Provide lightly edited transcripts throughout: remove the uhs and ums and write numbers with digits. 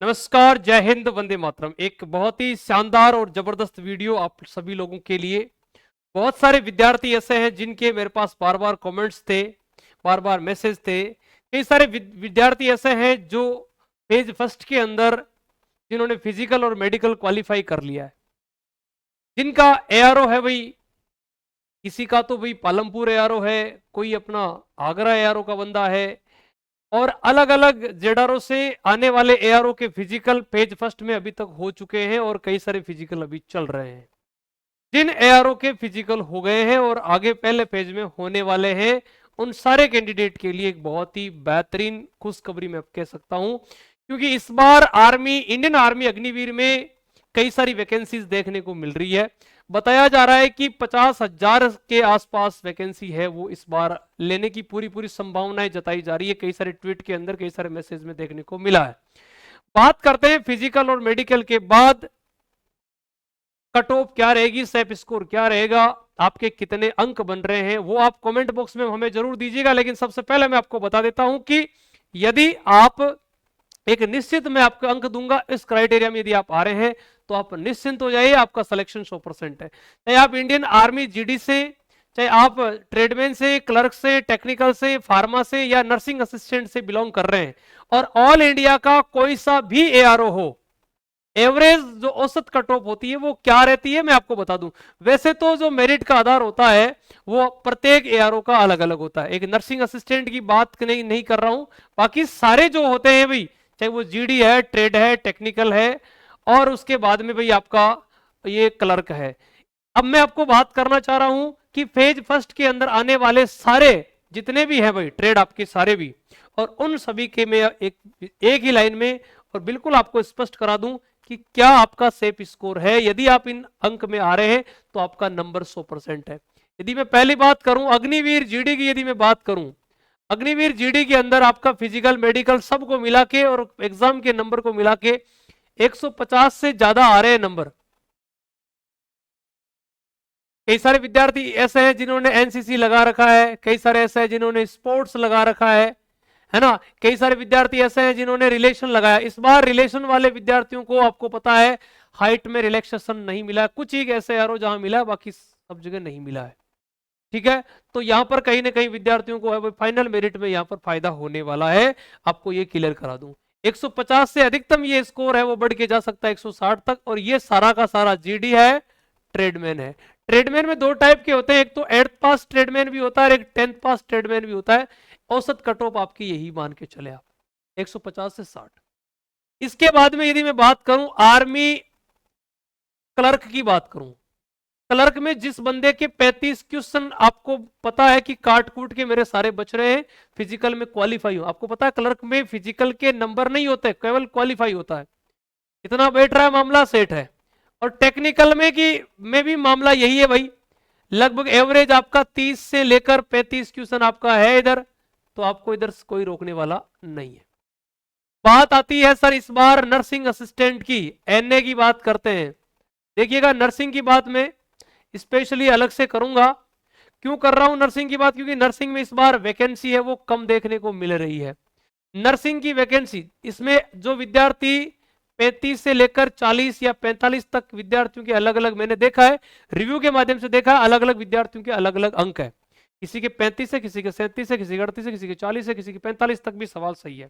नमस्कार, जय हिंद, वंदे मातरम। एक बहुत ही शानदार और जबरदस्त वीडियो आप सभी लोगों के लिए। बहुत सारे विद्यार्थी ऐसे हैं जिनके मेरे पास बार बार कमेंट्स थे, बार बार मैसेज थे। कई सारे विद्यार्थी ऐसे हैं जो फेज फर्स्ट के अंदर जिन्होंने फिजिकल और मेडिकल क्वालिफाई कर लिया है, जिनका एआरओ है भाई, किसी का तो भाई पालमपुर एआरओ है, कोई अपना आगरा एआरओ का बंदा है, और अलग अलग जेडारो से आने वाले एआरओ के फिजिकल पेज फर्स्ट में अभी तक हो चुके हैं और कई सारे फिजिकल अभी चल रहे हैं। जिन एआरओ के फिजिकल हो गए हैं और आगे पहले पेज में होने वाले हैं, उन सारे कैंडिडेट के लिए एक बहुत ही बेहतरीन खुशखबरी मैं कह सकता हूं, क्योंकि इस बार आर्मी, इंडियन आर्मी अग्निवीर में कई सारी वैकेंसीज देखने को मिल रही है। बताया जा रहा है कि 50,000 के आसपास वैकेंसी है, वो इस बार लेने की पूरी पूरी संभावनाएं जताई जा रही है। कई सारे ट्वीट के अंदर, कई सारे मैसेज में देखने को मिला है। बात करते हैं फिजिकल और मेडिकल के बाद कट ऑफ क्या रहेगी, सेफ स्कोर क्या रहेगा, आपके कितने अंक बन रहे हैं, वो आप कमेंट बॉक्स में हमें जरूर दीजिएगा। लेकिन सबसे पहले मैं आपको बता देता हूं कि यदि आप एक निश्चित मैं आपको अंक दूंगा, इस क्राइटेरिया में यदि आप आ रहे हैं तो आप निश्चिंत हो जाइए, आपका सिलेक्शन 100% है। चाहे आप इंडियन आर्मी जीडी से, चाहे आप ट्रेडमैन से, क्लर्क से, टेक्निकल से, फार्मा से या नर्सिंग असिस्टेंट से बिलोंग कर रहे हैं, और ऑल इंडिया का कोई सा भी एआरओ हो, एवरेज जो औसत कट ऑफ होती है वो क्या रहती है मैं आपको बता दूं। वैसे तो जो मेरिट का आधार होता है वो प्रत्येक एआरओ का अलग अलग होता है। एक नर्सिंग असिस्टेंट की बात नहीं कर रहा हूं, बाकी सारे जो होते हैं भाई, चाहे वो जीडी है, ट्रेड है, टेक्निकल है, और उसके बाद में भाई आपका ये क्लर्क है। अब मैं आपको बात करना चाह रहा हूं कि फेज फर्स्ट के अंदर आने वाले सारे जितने भी हैं भाई, ट्रेड आपके सारे भी, और उन सभी के मैं एक ही लाइन में और बिल्कुल आपको स्पष्ट करा दूं कि क्या आपका सेफ स्कोर है। यदि आप इन अंक में आ रहे हैं तो आपका नंबर 100% है। यदि मैं पहली बात करूं अग्निवीर जीडी की, यदि मैं बात करूं अग्निवीर जीडी के अंदर आपका फिजिकल मेडिकल सबको मिला के और एग्जाम के नंबर को मिला के 150 से ज्यादा आ रहे हैं नंबर। कई सारे विद्यार्थी ऐसे हैं जिन्होंने एनसीसी लगा रखा है, कई सारे ऐसे हैं जिन्होंने स्पोर्ट्स लगा रखा है ना। कई सारे विद्यार्थी ऐसे हैं जिन्होंने रिलेशन लगाया। इस बार रिलेशन वाले विद्यार्थियों को आपको पता है हाइट में रिलैक्सेशन नहीं मिला है, कुछ ही ऐसे यारो जहां मिला, बाकी सब जगह नहीं मिला है। ठीक है, तो यहां पर कहीं ना कहीं विद्यार्थियों को है फाइनल मेरिट में यहां पर फायदा होने वाला है, आपको ये क्लियर करा दूं। 150 से अधिकतम ये स्कोर है वो बढ़ के जा सकता है 160 तक, और ये सारा का सारा जीडी है, ट्रेडमैन है। ट्रेडमैन में दो टाइप के होते हैं, एक तो 8th पास ट्रेडमैन भी होता है और एक 10th पास ट्रेडमैन भी होता है। औसत कट ऑफ आपकी यही मान के चले आप 150 से 60। इसके बाद में यदि मैं बात करूं आर्मी क्लर्क की बात करूं, क्लर्क में जिस बंदे के 35 क्वेश्चन आपको पता है कि काट कूट के मेरे सारे बच रहे हैं, फिजिकल में क्वालिफाई हो, आपको पता है क्लर्क में फिजिकल के नंबर नहीं होते, केवल क्वालिफाई होता है। इतना बैठ रहा है मामला, सेट है। और टेक्निकल में भी मामला यही है भाई, लगभग एवरेज आपका 30 से लेकर 35 क्वेश्चन आपका है इधर, तो आपको इधर कोई रोकने वाला नहीं है। बात आती है सर इस बार नर्सिंग असिस्टेंट की, एनए की बात करते हैं। देखिएगा नर्सिंग की बात में स्पेशली अलग से करूंगा। क्यों कर रहा हूं नर्सिंग की बात, क्योंकि नर्सिंग में इस बार वैकेंसी है वो कम देखने को मिल रही है। नर्सिंग की वैकेंसी, इसमें जो विद्यार्थी 35 से लेकर 40 या 45 तक विद्यार्थियों के अलग अलग मैंने देखा है, रिव्यू के माध्यम से देखा है, अलग अलग विद्यार्थियों के अलग अलग अंक है। किसी के 35 है, किसी के 37 है, किसी के 38 है, किसी के 40 है, किसी के 45 तक भी सवाल सही है।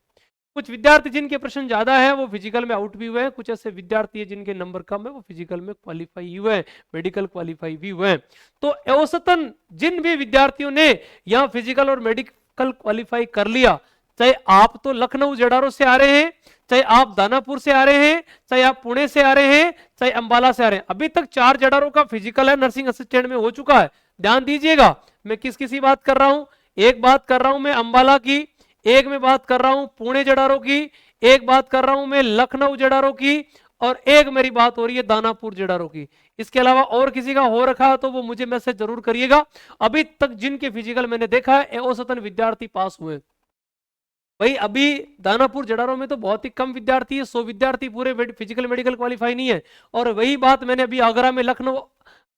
कुछ विद्यार्थी जिनके प्रश्न ज्यादा है वो फिजिकल में आउट भी हुए हैं, कुछ ऐसे विद्यार्थी है जिनके नंबर कम है वो फिजिकल में क्वालिफाई हुए हैं, मेडिकल क्वालिफाई भी हुए हैं। तो औसतन जिन भी विद्यार्थियों ने यहाँ फिजिकल और मेडिकल क्वालिफाई कर लिया, चाहे आप तो लखनऊ जेडारो से आ रहे हैं, चाहे आप दानापुर से आ रहे हैं, चाहे आप पुणे से आ रहे हैं, चाहे अंबाला से आ रहे हैं, अभी तक 4 जेडारो का फिजिकल है नर्सिंग असिस्टेंट में हो चुका है। ध्यान दीजिएगा मैं किसी बात कर रहा हूं, एक बात कर रहा हूं मैं अंबाला की, एक मैं बात कर रहा हूं पुणे जडारो की, एक बात कर रहा हूं मैं लखनऊ जडारो की, और एक मेरी बात हो रही है दानापुर जडारो की। इसके अलावा और किसी का हो रखा है तो वो मुझे मैसेज जरूर करिएगा। अभी तक जिनके फिजिकल मैंने देखा है औसतन विद्यार्थी पास हुए भाई। अभी दानापुर जडारो में तो बहुत ही कम विद्यार्थी है, 100 विद्यार्थी पूरे फिजिकल मेडिकल क्वालिफाई नहीं है। और वही बात मैंने अभी आगरा में, लखनऊ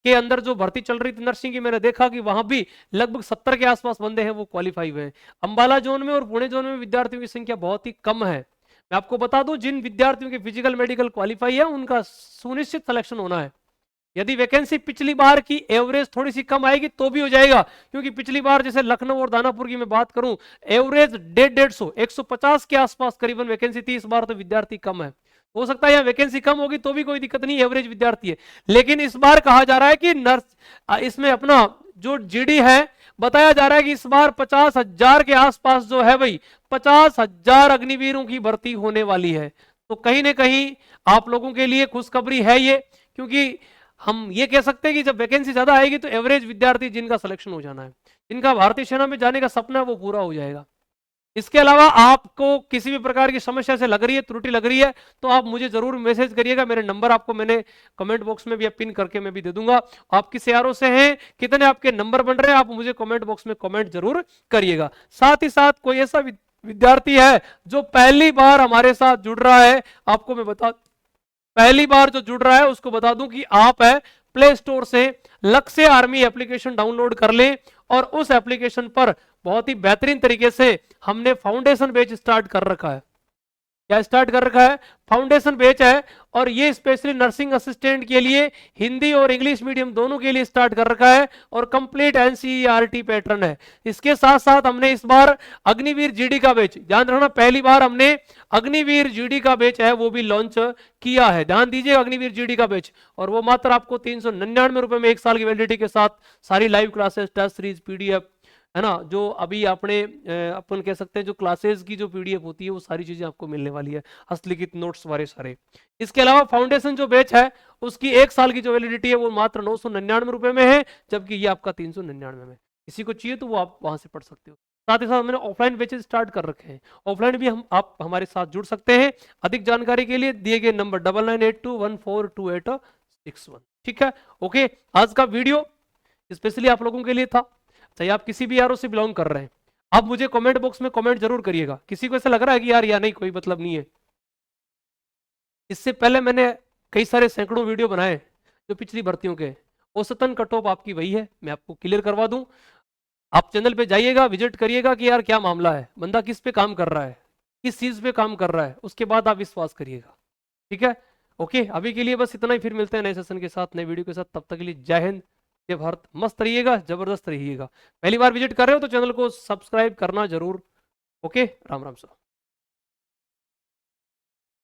के अंदर जो भर्ती चल रही थी नर्सिंग की, मैंने देखा कि वहां भी लगभग 70 के आसपास बंदे हैं वो क्वालिफाई हुए हैं। अंबाला जोन में और पुणे जोन में विद्यार्थियों की संख्या बहुत ही कम है। मैं आपको बता दूं, जिन विद्यार्थियों के फिजिकल मेडिकल क्वालिफाई है उनका सुनिश्चित सिलेक्शन होना है। यदि वैकेंसी पिछली बार की एवरेज थोड़ी सी कम आएगी तो भी हो जाएगा, क्योंकि पिछली बार जैसे लखनऊ और दानापुर की मैं बात करूं, एवरेज 150 के आसपास करीबन वैकेंसी थी। इस बार तो विद्यार्थी कम है, हो सकता है यहाँ वैकेंसी कम होगी तो भी कोई दिक्कत नहीं, एवरेज विद्यार्थी है। लेकिन इस बार कहा जा रहा है कि नर्स इसमें अपना जो जीडी है, बताया जा रहा है कि इस बार 50,000 के आसपास जो है भाई, 50,000 अग्निवीरों की भर्ती होने वाली है। तो कहीं ना कहीं आप लोगों के लिए खुशखबरी है ये, क्योंकि हम ये कह सकते हैं कि जब वैकेंसी ज्यादा आएगी तो एवरेज विद्यार्थी जिनका सिलेक्शन हो जाना है, जिनका भारतीय सेना में जाने का सपना है, वो पूरा हो जाएगा। इसके अलावा आपको किसी भी प्रकार की समस्या से लग रही है, त्रुटि लग रही है, तो आप मुझे जरूर मैसेज करिएगा। मेरे नंबर आपको मैंने कमेंट बॉक्स में भी पिन करके मैं भी दे दूंगा। आप किस यारों से हैं, कितने आपके नंबर बन रहे हैं, आप मुझे कमेंट बॉक्स में कमेंट जरूर करिएगा। साथ ही साथ कोई ऐसा विद्यार्थी है जो पहली बार हमारे साथ जुड़ रहा है, आपको मैं पहली बार जो जुड़ रहा है उसको बता दूं कि आप है प्ले स्टोर से लक्ष्य आर्मी एप्लीकेशन डाउनलोड कर लें, और उस एप्लीकेशन पर बहुत ही बेहतरीन तरीके से हमने फाउंडेशन बैच स्टार्ट कर रखा है। क्या स्टार्ट कर रखा है? फाउंडेशन बैच है, और ये स्पेशली नर्सिंग असिस्टेंट के लिए हिंदी और इंग्लिश मीडियम दोनों के लिए स्टार्ट कर रखा है, और कंप्लीट एनसीईआरटी पैटर्न है। इसके साथ साथ हमने इस बार अग्निवीर जीडी का बैच, ध्यान रखना पहली बार हमने अग्निवीर जीडी का बैच है वो भी लॉन्च किया है। ध्यान दीजिए, अग्निवीर जीडी का बैच, और वो मात्र आपको 399 रुपए में 1 साल की वैलिडिटी के साथ सारी live classes, test series, PDF, है ना, जो अभी आपने अपन कह सकते हैं जो क्लासेस की जो पीडीएफ होती है वो सारी चीजें आपको मिलने वाली है, हस्तलिखित नोट्स वाले सारे। इसके अलावा फाउंडेशन जो बैच है उसकी 1 साल की जो वैलिडिटी है वो मात्र 999 रुपए में है, जबकि ये आपका 399 में। किसी को चाहिए तो वो आप वहां से पढ़ सकते हो। साथ ही साथ मैंने ऑफलाइन बैचेस स्टार्ट कर रखे हैं, ऑफलाइन भी आप हमारे साथ जुड़ सकते हैं। अधिक जानकारी के लिए दिए गए नंबर 9982142861। ठीक है, ओके। आज का वीडियो स्पेशली आप लोगों के लिए था, चाहे आप किसी भी यारों से बिलोंग कर रहे हैं। आप मुझे कमेंट बॉक्स में कमेंट जरूर करिएगा। किसी को ऐसा लग रहा है कि यार या नहीं कोई मतलब नहीं है, इससे पहले मैंने कई सारे सैकड़ों वीडियो बनाए जो पिछली भर्तियों के, औसतन कट ऑफ आपकी वही है। मैं आपको क्लियर करवा दूं, आप चैनल पे जाइएगा, विजिट करिएगा कि यार क्या मामला है, बंदा किस पे काम कर रहा है, किस चीज पे काम कर रहा है, उसके बाद आप विश्वास करिएगा। ठीक है, ओके। अभी के लिए बस इतना ही, फिर मिलते हैं नए सेशन के साथ, नए वीडियो के साथ। तब तक के लिए जय हिंद, जय भारत। मस्त रहिएगा, जबरदस्त रहिएगा। पहली बार विजिट कर रहे हो तो चैनल को सब्सक्राइब करना जरूर। Okay, Ram Ram sir.